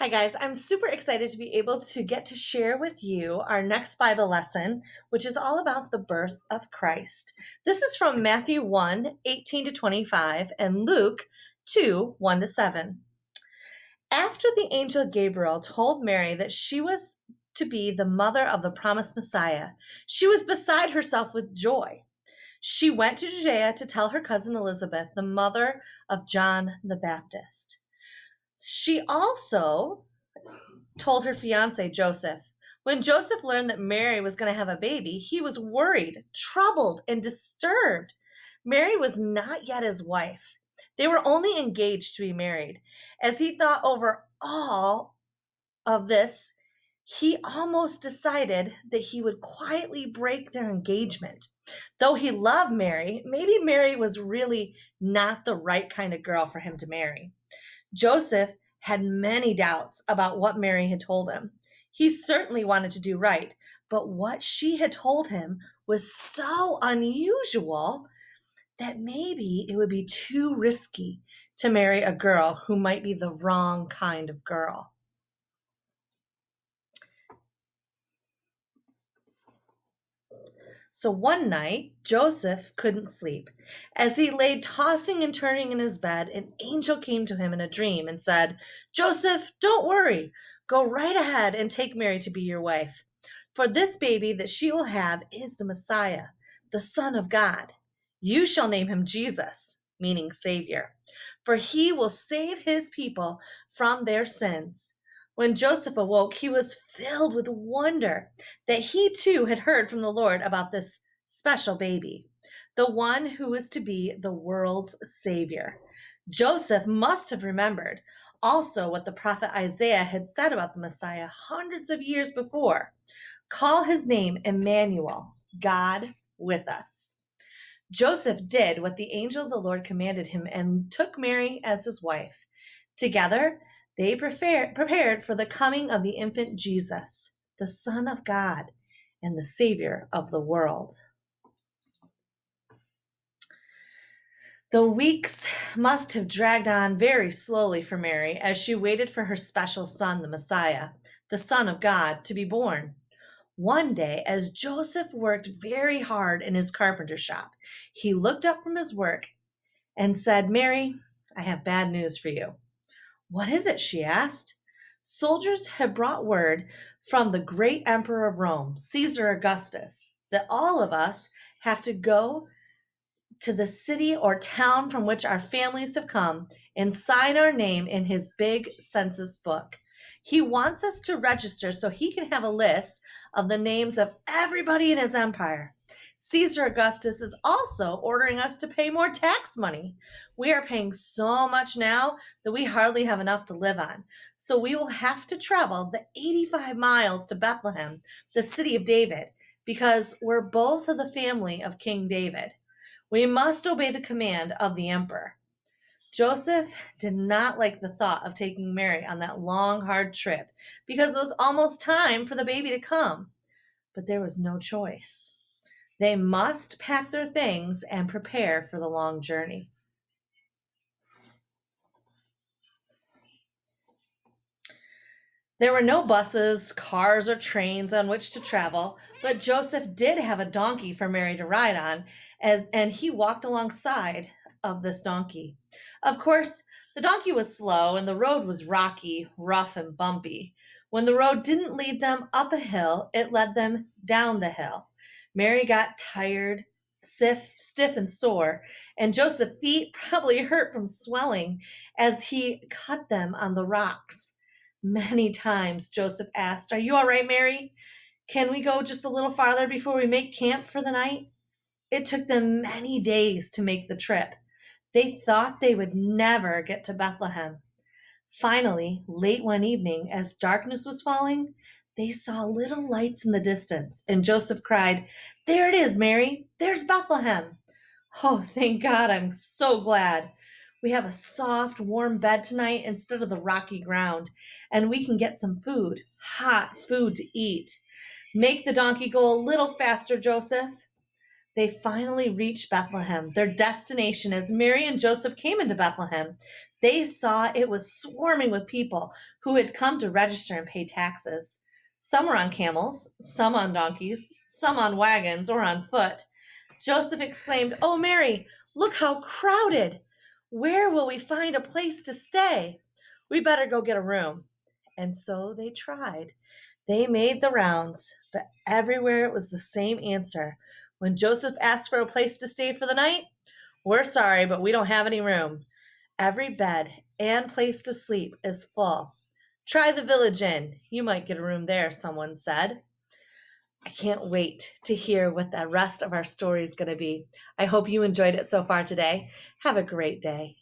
Hi, guys. I'm super excited to be able to get to share with you our next Bible lesson, which is all about the birth of Christ. This is from Matthew 1:18 to 25, and Luke 2:1 to 7. After the angel Gabriel told Mary that she was to be the mother of the promised Messiah, she was beside herself with joy. She went to Judea to tell her cousin Elizabeth, the mother of John the Baptist. She also told her fiance Joseph. When Joseph learned that Mary was going to have a baby, he was worried, troubled, and disturbed. Mary was not yet his wife. They were only engaged to be married. As he thought over all of this, he almost decided that he would quietly break their engagement. Though he loved Mary, maybe Mary was really not the right kind of girl for him to marry. Joseph had many doubts about what Mary had told him. He certainly wanted to do right, but what she had told him was so unusual that maybe it would be too risky to marry a girl who might be the wrong kind of girl. So one night, Joseph couldn't sleep. As he lay tossing and turning in his bed, an angel came to him in a dream and said, "Joseph, don't worry. Go right ahead and take Mary to be your wife. For this baby that she will have is the Messiah, the Son of God. You shall name him Jesus," meaning Savior, "for he will save his people from their sins." When Joseph awoke, he was filled with wonder that he too had heard from the Lord about this special baby, the one who was to be the world's Savior. Joseph must have remembered also what the prophet Isaiah had said about the Messiah hundreds of years before. Call his name Emmanuel, God with us. Joseph did what the angel of the Lord commanded him and took Mary as his wife. Together, they prepared for the coming of the infant Jesus, the Son of God and the Savior of the world. The weeks must have dragged on very slowly for Mary as she waited for her special son, the Messiah, the Son of God, to be born. One day, as Joseph worked very hard in his carpenter shop, he looked up from his work and said, "Mary, I have bad news for you." "What is it?" she asked. "Soldiers have brought word from the great emperor of Rome, Caesar Augustus, that all of us have to go to the city or town from which our families have come and sign our name in his big census book. He wants us to register so he can have a list of the names of everybody in his empire. Caesar Augustus is also ordering us to pay more tax money. We are paying so much now that we hardly have enough to live on. So we will have to travel the 85 miles to Bethlehem, the city of David, because we're both of the family of King David. We must obey the command of the emperor." Joseph did not like the thought of taking Mary on that long, hard trip because it was almost time for the baby to come. But there was no choice. They must pack their things and prepare for the long journey. There were no buses, cars, or trains on which to travel, but Joseph did have a donkey for Mary to ride on, and he walked alongside of this donkey. Of course, the donkey was slow and the road was rocky, rough, and bumpy. When the road didn't lead them up a hill, it led them down the hill. Mary got tired, stiff and sore, and Joseph's feet probably hurt from swelling as he cut them on the rocks. Many times Joseph asked, "Are you all right, Mary? Can we go just a little farther before we make camp for the night?" It took them many days to make the trip. They thought they would never get to Bethlehem. Finally, late one evening, as darkness was falling, they saw little lights in the distance, and Joseph cried, "There it is, Mary! There's Bethlehem!" "Oh, thank God, I'm so glad. We have a soft, warm bed tonight instead of the rocky ground, and we can get some food, hot food to eat. Make the donkey go a little faster, Joseph." They finally reached Bethlehem, their destination. As Mary and Joseph came into Bethlehem, they saw it was swarming with people who had come to register and pay taxes. Some were on camels, some on donkeys, some on wagons or on foot. Joseph exclaimed, "Oh, Mary, look how crowded! Where will we find a place to stay? We better go get a room." And so they tried. They made the rounds, but everywhere it was the same answer. When Joseph asked for a place to stay for the night, "We're sorry, but we don't have any room. Every bed and place to sleep is full. Try the village inn. You might get a room there," someone said. I can't wait to hear what the rest of our story is going to be. I hope you enjoyed it so far today. Have a great day.